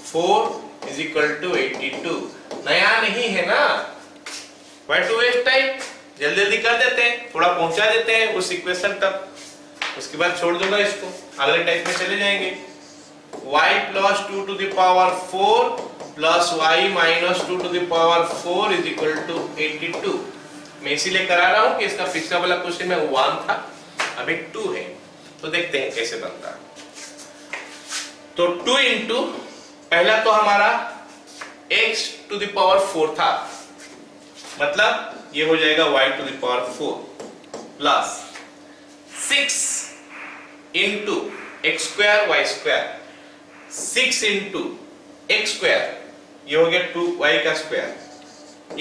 4 is equal to 82। नया नहीं है ना, व्हाई टू वेस्ट टाइम, जल्दी जल्दी कर देते हैं, थोड़ा पहुंचा देते हैं उस इक्वेशन तक, उसके बाद छोड़ दूंगा इसको, अगले टाइप में चले जाएंगे। y plus 2 to the power 4 plus y minus 2 to the power 4 is equal to 82। मैं इसीलिए करा रहा हूं कि इसका पिछला वाला क्वेश्चन में 1 था, अभी 2 है, तो देखते हैं कैसे बनता है। तो 2 इंटू पहला तो हमारा x टू द पावर 4 था, मतलब ये हो जाएगा y to the power 4 plus 6 into x square y square, 6 into x square, ये हो गया 2y का square,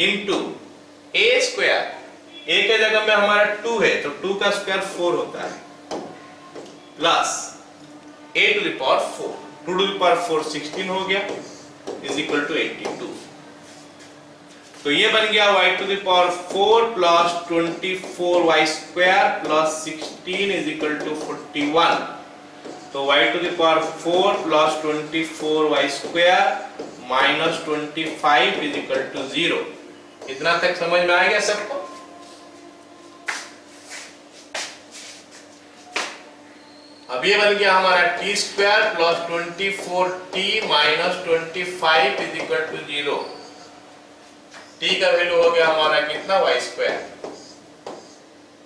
into a square, a के जगह में हमारा 2 है तो 2 का स्क्वायर 4 होता है, plus a to the power 4, 2 to the power 4 16 हो गया, इज इक्वल टू 82। तो ये बन गया y to the power 4 plus 24y square plus 16 is equal to 41। तो y to the power 4 plus 24y square minus 25 is equal to 0। इतना तक समझ में आ गया सबको? अब ये बन गया हमारा t square plus 24t minus 25 is equal to 0। t का वैल्यू हो गया हमारा कितना? y square.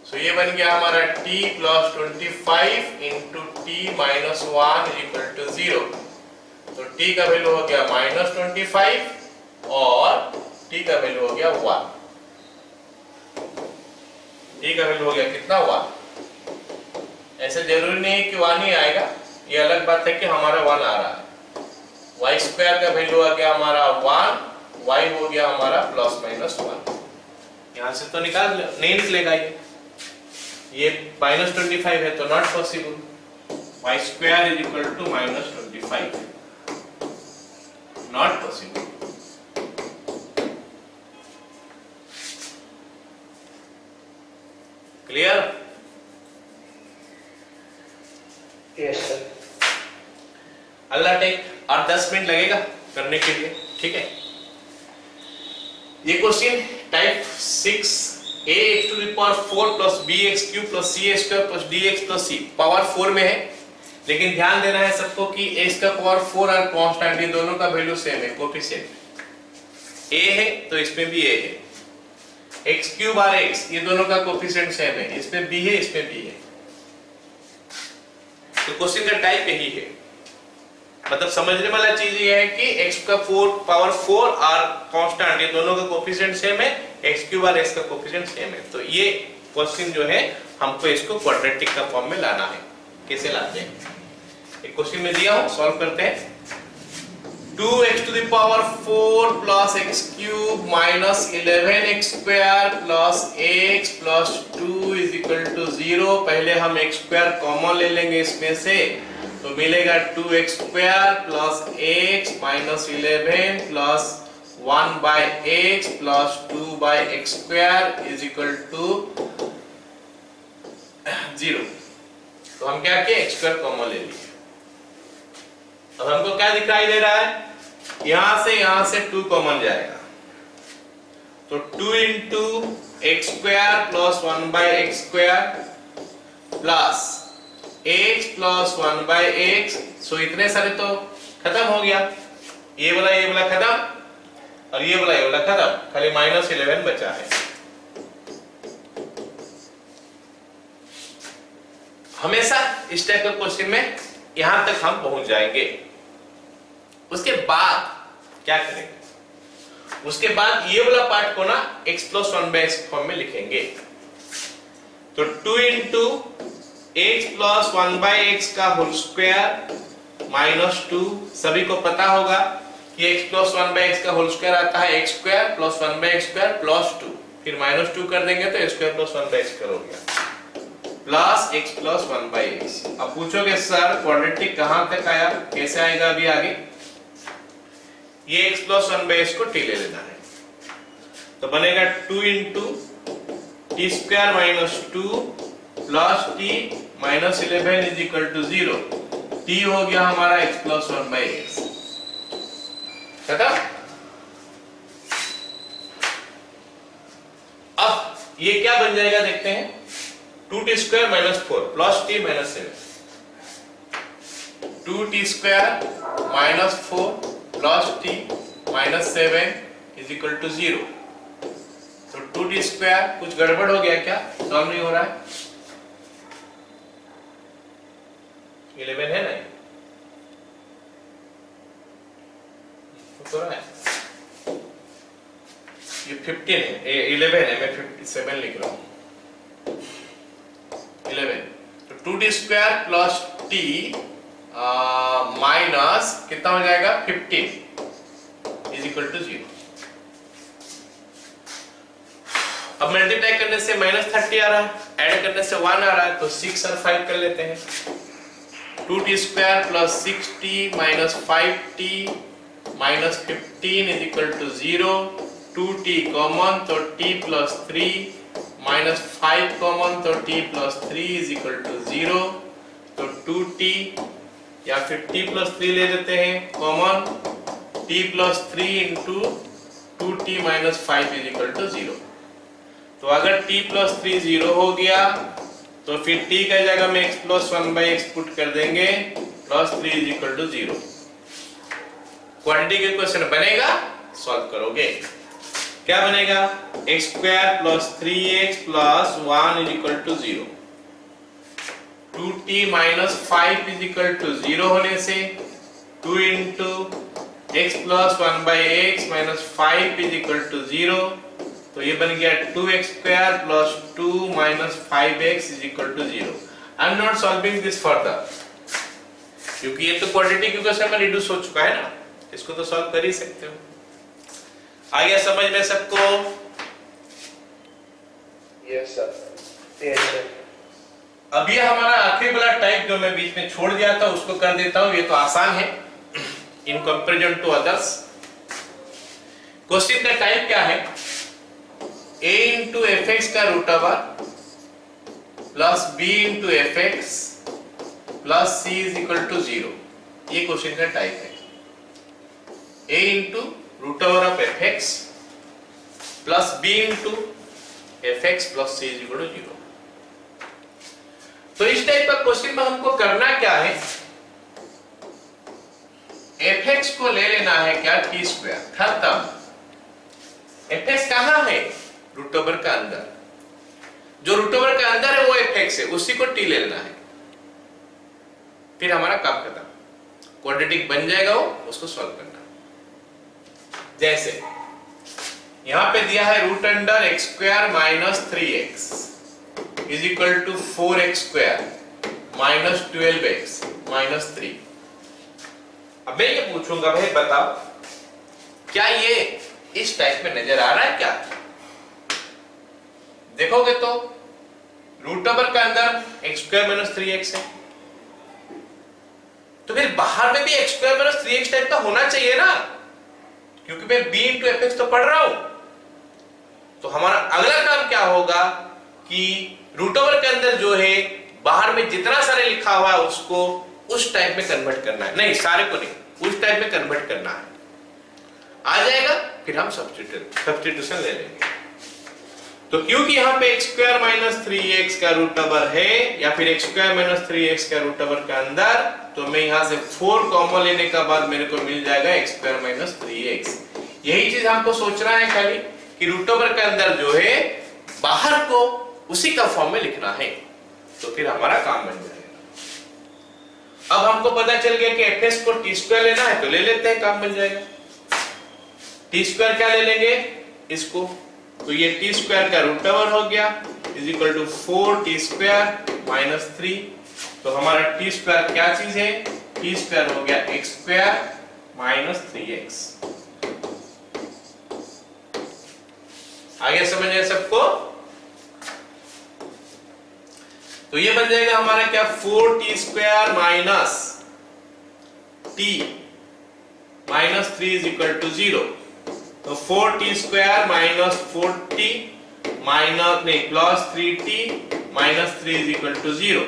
सो ये बन गया हमारा t plus 25 into t minus 1 is equal to 0। तो t का वैल्यू हो गया माइनस 25 और t का वैल्यू हो गया 1। t का वैल्यू हो गया कितना? 1। ऐसे जरूरी नहीं है कि 1 ही आएगा, ये अलग बात है कि हमारा 1 आ रहा है। y स्क्वायर का वैल्यू आ गया हमारा 1, y हो गया हमारा प्लस माइनस 1। यहां से तो नहीं निकलेगा ये माइनस 25 है तो not possible. y square is equal to minus 25, not possible. Clear? Yes sir. अगला टेक और 10 मिनट लगेगा करने के लिए, ठीक है? ये question type 6 ax to the power 4 plus bx cube plus c square plus dx plus c power 4 में है, लेकिन ध्यान देना है सबको कि x का पावर 4 और कांस्टेंट, ये दोनों का वैल्यू सेम है, कोफिशिएंट a है तो इसमें भी a है, x क्यूब और x ये दोनों का कोफिशिएंट सेम है, इसमें b है इसमें b है। तो क्वेश्चन का टाइप यही है, मतलब समझने वाला चीज ये है कि x का पावर 4 और कांस्टेंट ये दोनों का कोफिशिएंट सेम है, x क्यूब और x का कोफिशिएंट सेम है। तो ये क्वेश्चन जो है हमको इसको क्वाड्रेटिक का फॉर्म में लाना है। कैसे लाते हैं? एक क्वेश्चन में दिया हूं, सॉल्व करते हैं। 2x to the power 4 plus x cube minus 11x square plus x plus 2 is equal to 0। पहले हम x स्क्वायर कॉमन ले लेंगे इसमें से, तो मिलेगा 2x square plus x minus 11 plus 1 by x plus 2 by x square is equal to 0। तो हम क्या किए, x स्क्वायर कॉमन ले लिए। अब हमको क्या दिखाई दे रहा है, यहां से 2 कॉमन जाएगा, तो 2 into x square plus 1 by x square plus x plus 1 by x। सो इतने सारे तो खत्म हो गया, ये वाला खत्म और ये वाला खत्म, खाली -11 बचा है। हमेशा इस टाइप का क्वेश्चन में यहां तक हम पहुंच जाएंगे। उसके बाद क्या करेंगे, उसके बाद ये वाला पार्ट को ना x plus 1 by x form में लिखेंगे। तो 2 into x plus 1 by x का होल स्क्वायर -2, सभी को पता होगा कि x plus 1 by x का होल स्क्वायर आता है x square plus 1 by x square plus 2, फिर -2 कर देंगे तो x square plus 1 by x square हो गया plus x plus 1 by x। अब पूछोगे सर क्वाड्रेटिक कहां तक आया, कैसे आएगा अभी आगे, ये x plus 1 by x को t ले लेना है, तो बनेगा 2 into t square minus 2 plus t minus 11 is equal to 0। t हो गया हमारा x plus 1 by x। खत्म। अब ये क्या बन जाएगा देखते हैं, 2t square minus 4 plus t minus 7, 2t square minus 4 plus t minus 7 is equal to 0। तो 2t square कुछ गड़बड़ हो गया क्या, सॉल्व नहीं हो रहा है, 11 है ना, तो रहा है ये 15 है, 11 है, मैं 57 लिख रहा हूं, 11। तो 2t square plus t minus कितना हो जाएगा 15 इज इक्वल टू 0। अब मल्टीप्लाई करने से -30 आ रहा है, ऐड करने से 1 आ रहा है, तो 6 और 5 कर लेते हैं। 2t square plus 6t minus 5t minus 15 is equal to 0। 2t common तो t प्लस 3 माइनस 5 कॉमन तो t plus 3 is equal to 0। तो 2t या फिर t प्लस 3 ले लेते हैं common, t plus 3 into 2t minus 5 is equal to 0। तो अगर t प्लस 3 0 हो गया तो फिर t का जगह में x plus 1 by x put कर देंगे plus 3 is equal to 0। Quadratic equation बनेगा, सॉल्व करोगे क्या बनेगा, x square plus 3x plus 1 is equal to 0। 2t minus 5 is equal to 0 होने से 2 into x plus 1 by x minus 5 is equal to 0। तो ये बन गया 2x square plus 2 minus 5x is equal to 0। I am not solving this further, क्योंकि ये तो quadratic equation में रिड्यूस हो चुका है ना, इसको तो सॉल्व कर ही सकते हो। आ गया समझ में सबको? Yes sir, yes sir. अब ये हमारा आखिरी वाला टाइप जो मैं बीच में छोड़ दिया था उसको कर देता हूं, ये तो आसान है in comparison to others. Question का टाइप क्या है, a into fx का root over plus b into fx plus c is equal to 0। ये क्वेश्चन का टाइप है, a into root over of fx plus b into fx plus c is equal to 0। तो इस type का question में हमको करना क्या है, fx को ले लेना है क्या t स्क्वायर, खत्म। fx कहां है, रूट ओवर का अंदर, जो रूट ओवर का अंदर है वो fx है, उसी को t ले लेना है, फिर हमारा काम खत्म, क्वाड्रेटिक बन जाएगा वो, उसको सॉल्व करना। जैसे यहां पे दिया है root under x square minus 3x is equal to 4x square minus 12x minus 3। अब मैं ये पूछूंगा भाई बताओ क्या ये इस टाइप में नजर आ रहा है क्या, देखोगे तो रूट ओवर का अंदर x स्क्वायर माइनस 3x है, तो फिर बाहर में भी x square minus 3x type का होना चाहिए ना, क्योंकि मैं b इंटू एफ एक्स तो पढ़ रहा हूं। तो हमारा अगला काम क्या होगा कि रूट ओवर के अंदर जो है बाहर में जितना सारे लिखा हुआ है उसको उस टाइप में कन्वर्ट करना है, नहीं सारे को नहीं, उस टाइप में कन्वर्ट करना है। आ जाएगा, फिर हम सब्स्टिट्यूशन ले लेंगे। तो क्योंकि यहाँ पे एक्स स्क्वायर माइनस 3x का रूट ओवर है या फिर एक्स स्क्वायर माइनस 3x का रूट ओवर के अंदर, तो मैं यहाँ से 4 कॉमन लेने के बाद मेरे को मिल जाएगा एक्स स्क्वायर माइनस 3x। यही चीज हमको सोचना है खाली कि रूट ओवर के अंदर जो है बाहर को उसी का फॉर्म में लिखना है, तो फिर हमारा काम बन जाएगा। अब हमको पता चल गया कि एफ को टी स्क्वायर लेना है, तो ले लेते हैं, काम बन जाएगा। टी स्क्वायर क्या ले लेंगे इसको, तो ये टी स्क्वायर का रूट ओवर हो गया is equal to 4t square minus 3। तो हमारा टी स्क्वायर क्या चीज है, टी स्क्वायर हो गया एक्स स्क्वायर माइनस 3x। आगे समझ आए सबको। तो ये बन जाएगा हमारा क्या, 4t square minus t minus 3 is equal to 0। तो 4t square minus 4t minus नहीं plus 3t minus 3 is equal to 0।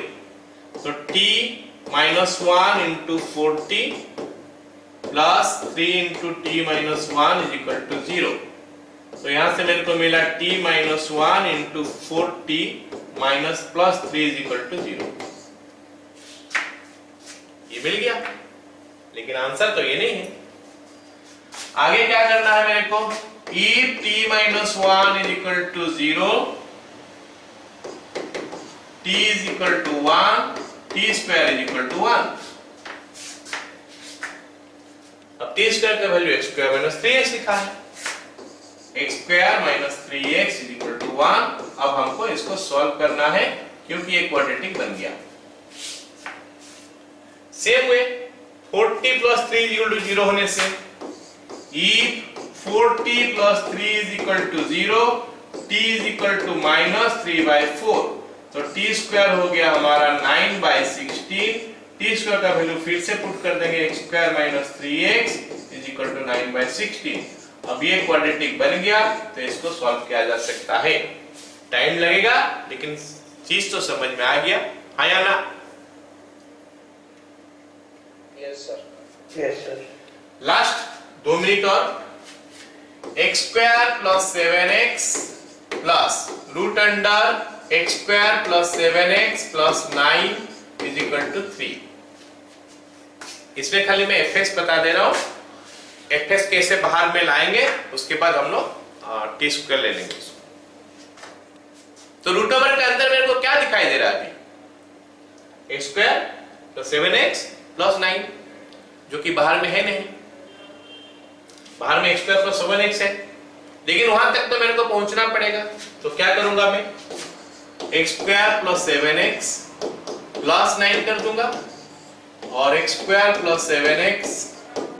तो t minus 1 into 4t plus 3 into t minus 1 is equal to 0। तो यहां से मेरे को मिला t minus 1 into 4t minus plus 3 is equal to 0। ये मिल गया, लेकिन आंसर तो ये नहीं है। आगे क्या करना है मेरे को, if t minus 1 is equal to 0, t is equal to 1, t square is equal to 1। अब t square का value x square minus 3x लिखा है, x square minus 3x is equal to 1। अब हमको इसको सॉल्व करना है क्योंकि ये क्वाड्रेटिक बन गया। Same way 40 plus 3 is equal to 0 होने से if 40 plus 3 is equal to 0, t is equal to minus 3 by 4। तो t स्क्वायर हो गया हमारा 9 by 16। t स्क्वायर का वैल्यू फिर से पुट कर देंगे, x square minus 3x is equal to 9 by 16। अब ये क्वाड्रेटिक बन गया, तो इसको सॉल्व किया जा सकता है। टाइम लगेगा लेकिन चीज तो समझ में आ गया, हाँ या ना? Yes sir, yes sir. Last 2 minute और। X square plus 7x plus root under x square plus 7x plus 9 is equal to 3। इसमें खाली मैं fx बता दे रहा हूं, fx कैसे बाहर में लाएंगे उसके बाद हम लोग टी स्क्वायर ले लेंगे। तो रूट ओवर के अंदर मेरे को क्या दिखाई दे रहा है अभी, x square plus 7x plus 9, जो कि बाहर में है नहीं, बाहर में x स्क्वायर प्लस 7x है, लेकिन वहां तक तो मेरे को पहुंचना पड़ेगा। तो क्या करूंगा मैं, x square plus 7x plus 9 कर दूंगा और x square plus 7x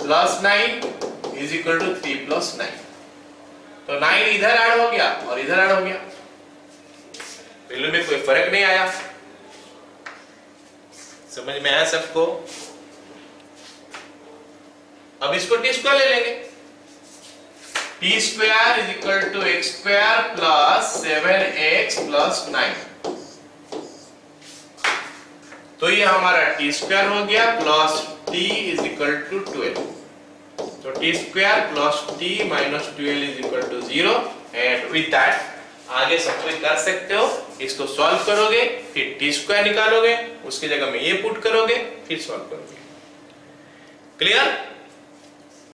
plus 9 is equal to 3 plus 9। तो 9 इधर ऐड हो गया और इधर ऐड हो गया, वैल्यू में कोई फर्क नहीं आया। समझ में आया सबको? अब इसको टी स्क्वायर ले लेंगे, t square is equal to x square plus 7x plus 9। तो ये हमारा टी स्क्वायर हो गया plus t is equal to 12। तो t square plus t minus 12 is equal to 0। And with that आगे सब कुछ कर सकते हो। इसको सॉल्व करोगे, फिर टी स्क्वायर निकालोगे, उसकी जगह में ये पुट करोगे, फिर सॉल्व करोगे। क्लियर?